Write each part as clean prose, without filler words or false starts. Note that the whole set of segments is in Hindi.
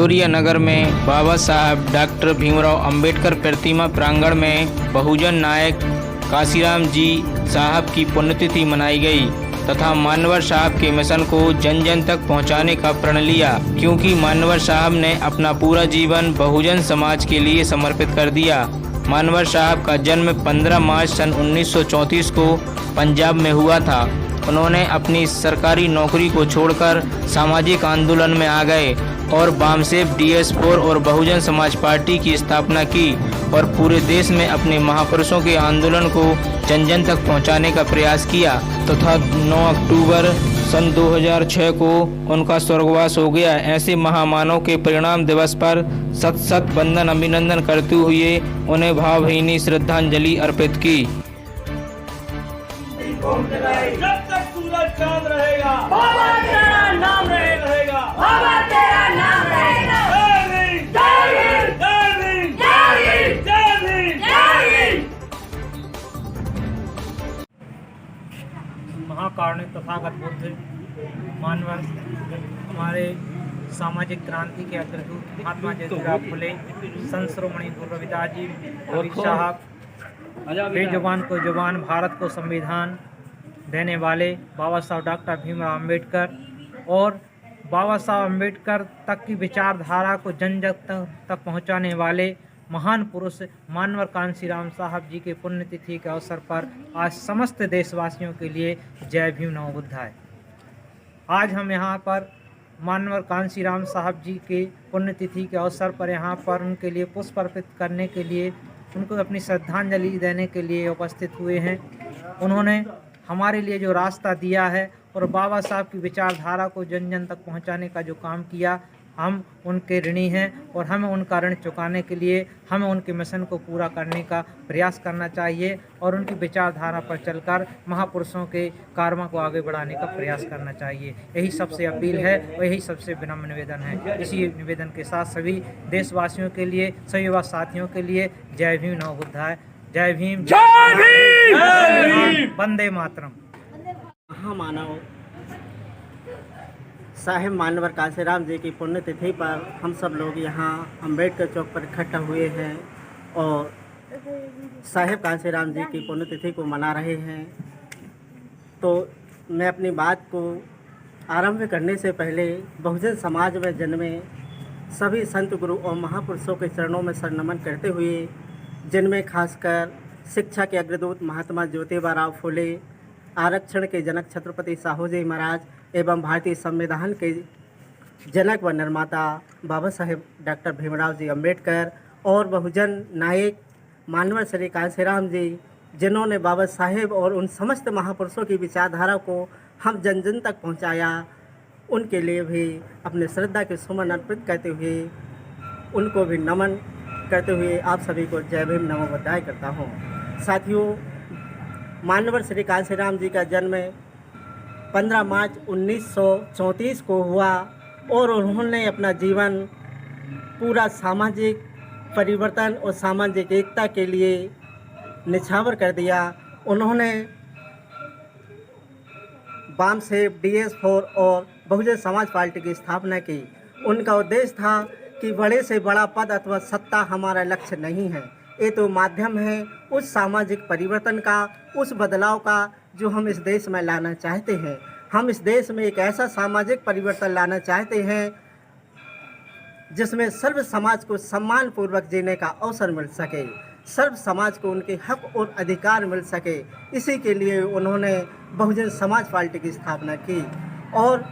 विक्टोरिया नगर में बाबा साहब डॉक्टर भीमराव अंबेडकर प्रतिमा प्रांगण में बहुजन नायक काशीराम जी साहब की पुण्यतिथि मनाई गई तथा मानवर साहब के मिशन को जन जन तक पहुंचाने का प्रण लिया, क्योंकि मानवर साहब ने अपना पूरा जीवन बहुजन समाज के लिए समर्पित कर दिया। मानवर साहब का जन्म 15 मार्च सन 1934 को पंजाब में हुआ था। उन्होंने अपनी सरकारी नौकरी को छोड़कर सामाजिक आंदोलन में आ गए और बामसेफ DS4 और बहुजन समाज पार्टी की स्थापना की और पूरे देश में अपने महापुरुषों के आंदोलन को जन जन तक पहुंचाने का प्रयास किया तथा 9 अक्टूबर सन 2006 को उनका स्वर्गवास हो गया। ऐसे महामानव के परिणाम दिवस पर शत शत वंदन अभिनंदन करते हुए उन्हें भावभीनी श्रद्धांजलि अर्पित की। जब तक सूरज चांद रहेगा, बाबा तेरा नाम रहेगा, बाबा तेरा नाम रहेगा। जय भीम, जय भीम, जय भीम, जय भीम, जय भीम, जय भीम। महाकारुण्य तथागत बुद्ध मानवर हमारे सामाजिक क्रांति के अग्रदूत महात्मा ज्योतिराव फुले, संत शिरोमणि गुरु रविदास जी और साहब, बेजुबान को जुबान, भारत को संविधान देने वाले बाबा साहब डॉक्टर भीमराव अंबेडकर और बाबा साहब अंबेडकर तक की विचारधारा को जन जन तक पहुंचाने वाले महान पुरुष मानवर कांशीराम साहब जी के पुण्यतिथि के अवसर पर आज समस्त देशवासियों के लिए जय भीम नमो बुद्धाय। आज हम यहाँ पर मानवर कांशीराम साहब जी के पुण्यतिथि के अवसर पर यहाँ पर उनके लिए पुष्प अर्पित करने के लिए, उनको अपनी श्रद्धांजलि देने के लिए उपस्थित हुए हैं। उन्होंने हमारे लिए जो रास्ता दिया है और बाबा साहब की विचारधारा को जन जन तक पहुंचाने का जो काम किया, हम उनके ऋणी हैं और हमें उनका ऋण चुकाने के लिए हमें उनके मिशन को पूरा करने का प्रयास करना चाहिए और उनकी विचारधारा पर चलकर महापुरुषों के कर्म को आगे बढ़ाने का प्रयास करना चाहिए। यही सबसे अपील है और यही सबसे विनम्र निवेदन है। इसी निवेदन के साथ सभी देशवासियों के लिए, सभी युवा साथियों के लिए जय भीम नमो बुद्धाय। जय भीम, जय भीम, जय भीम, वंदे मातरम। महामानव साहिब मानवर कांशीराम जी की पुण्यतिथि पर हम सब लोग यहाँ अम्बेडकर चौक पर इकट्ठा हुए हैं और साहिब कांशीराम जी की पुण्यतिथि को मना रहे हैं। तो मैं अपनी बात को आरंभ करने से पहले बहुजन समाज में जन्मे सभी संत गुरु और महापुरुषों के चरणों में सर नमन करते हुए, जिनमें खासकर शिक्षा के अग्रदूत महात्मा ज्योतिबा फुले, आरक्षण के जनक छत्रपति साहू जी महाराज एवं भारतीय संविधान के जनक व निर्माता बाबा साहेब डॉक्टर भीमराव जी अंबेडकर और बहुजन नायक मानवर श्री कांशीराम जी, जिन्होंने बाबा साहेब और उन समस्त महापुरुषों की विचारधारा को हम जन जन तक पहुंचाया, उनके लिए भी अपने श्रद्धा के सुमन अर्पित करते हुए, उनको भी नमन करते हुए आप सभी को जय भीम नमो बुद्धाय करता हूँ। साथियों, मानवर श्री कांशीराम जी का जन्म 15 मार्च 1934 को हुआ और उन्होंने अपना जीवन पूरा सामाजिक परिवर्तन और सामाजिक एकता के लिए निछावर कर दिया। उन्होंने बामसेफ DS4 और बहुजन समाज पार्टी की स्थापना की। उनका उद्देश्य था कि बड़े से बड़ा पद अथवा सत्ता हमारा लक्ष्य नहीं है, ये तो माध्यम है उस सामाजिक परिवर्तन का, उस बदलाव का जो हम इस देश में लाना चाहते हैं। हम इस देश में एक ऐसा सामाजिक परिवर्तन लाना चाहते हैं जिसमें सर्व समाज को सम्मानपूर्वक जीने का अवसर मिल सके, सर्व समाज को उनके हक और अधिकार मिल सके। इसी के लिए उन्होंने बहुजन समाज पार्टी की स्थापना की और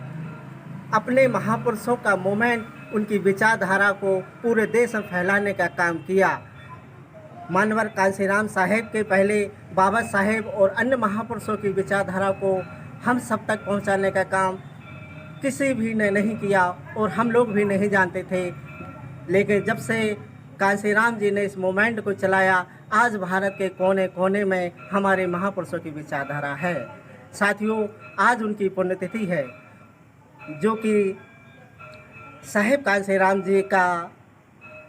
अपने महापुरुषों का मूवमेंट, उनकी विचारधारा को पूरे देश में फैलाने का काम किया। मानवर कांशीराम साहेब के पहले बाबा साहेब और अन्य महापुरुषों की विचारधारा को हम सब तक पहुंचाने का काम किसी भी ने नहीं किया और हम लोग भी नहीं जानते थे। लेकिन जब से कांशीराम जी ने इस मूवमेंट को चलाया, आज भारत के कोने कोने में हमारे महापुरुषों की विचारधारा है। साथियों, आज उनकी पुण्यतिथि है, जो कि साहिब कांशीराम जी का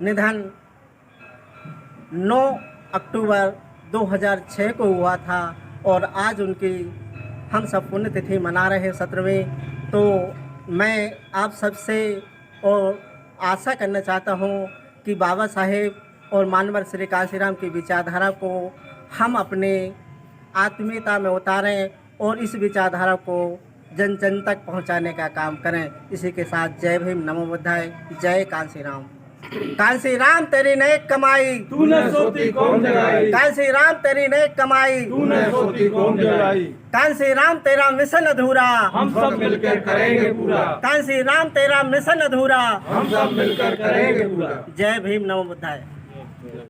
निधन 9 अक्टूबर 2006 को हुआ था और आज उनकी हम सब पुण्यतिथि मना रहे 17वें। तो मैं आप सबसे और आशा करना चाहता हूँ कि बाबा साहेब और मानवर श्री कांशीराम की विचारधारा को हम अपने आत्मीयता में उतारें और इस विचारधारा को जन जन तक पहुंचाने का काम करें। इसी के साथ जय भीम, नमो बुद्धाय, जय कांशीराम। कांशीराम तेरी नेक कमाई तूने सोती कौम जगाई, कांशीराम तेरी नेक कमाई तूने सोती कौम जगाई। कांशीराम तेरा मिशन अधूरा हम सब मिलकर करेंगे पूरा, कांशीराम तेरा मिशन अधूरा हम सब मिलकर करेंगे पूरा। जय भीम, नमो बुद्धाय।